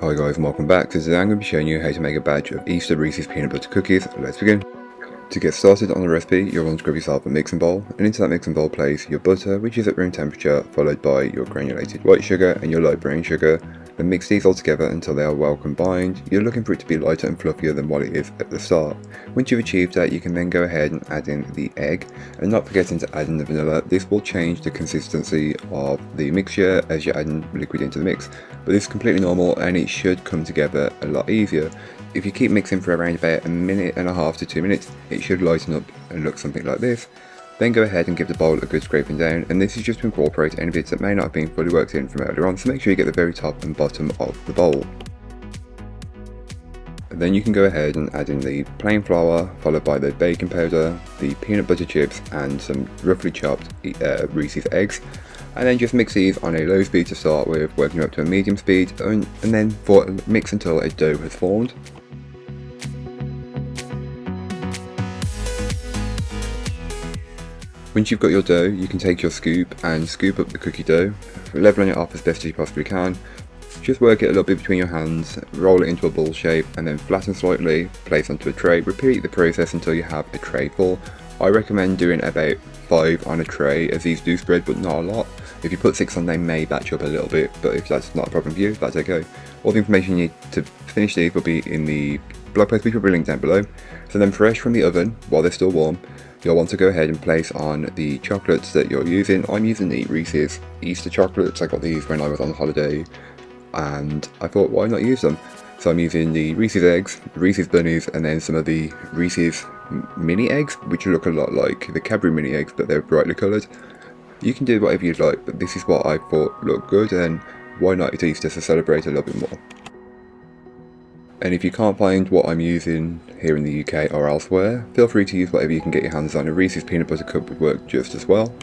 Hi guys and welcome back. Today I'm going to be showing you how to make a batch of Easter Reese's peanut butter cookies. Let's begin. To get started on the recipe, you'll want to grab yourself a mixing bowl, and into that mixing bowl place your butter, which is at room temperature, followed by your granulated white sugar and your light brown sugar. Then mix these all together until they are well combined. You're looking for it to be lighter and fluffier than what it is at the start. Once you've achieved that, you can then go ahead and add in the egg, and not forgetting to add in the vanilla. This will change the consistency of the mixture as you're adding liquid into the mix, but this is completely normal and it should come together a lot easier. If you keep mixing for around about a minute and a half to 2 minutes, it should lighten up and look something like this. Then go ahead and give the bowl a good scraping down, and this is just to incorporate any bits that may not have been fully worked in from earlier on, so make sure you get the very top and bottom of the bowl. Then you can go ahead and add in the plain flour, followed by the baking powder, the peanut butter chips, and some roughly chopped Reese's eggs. And then just mix these on a low speed to start with, working up to a medium speed, and then mix until a dough has formed. Once you've got your dough, you can take your scoop and scoop up the cookie dough, leveling it off as best as you possibly can. Just work it a little bit between your hands, roll it into a ball shape, and then flatten slightly, place onto a tray. Repeat the process until you have a tray full. I recommend doing about 5 on a tray, as these do spread but not a lot. If you put 6 on, they may batch up a little bit, but if that's not a problem for you, that's okay. All the information you need to finish these will be in the blog post, which will be linked down below. So then fresh from the oven, while they're still warm, you'll want to go ahead and place on the chocolates that you're using. I'm using the Reese's Easter chocolates. I got these when I was on holiday and I thought, why not use them? So I'm using the Reese's eggs, Reese's bunnies, and then some of the Reese's mini eggs, which look a lot like the Cadbury mini eggs, but they're brightly coloured. You can do whatever you'd like, but this is what I thought looked good, and why not? It's Easter, to celebrate a little bit more. And if you can't find what I'm using here in the UK or elsewhere, feel free to use whatever you can get your hands on. A Reese's peanut butter cup would work just as well.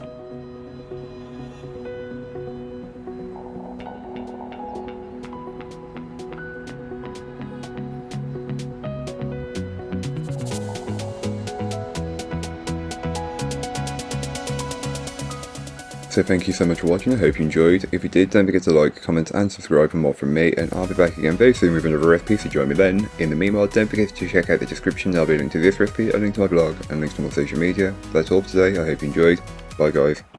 So thank you so much for watching, I hope you enjoyed. If you did, don't forget to like, comment and subscribe for more from me, and I'll be back again very soon with another recipe, so join me then. In the meanwhile, don't forget to check out the description, there'll be a link to this recipe, a link to my blog, and links to my social media. That's all for today, I hope you enjoyed. Bye guys.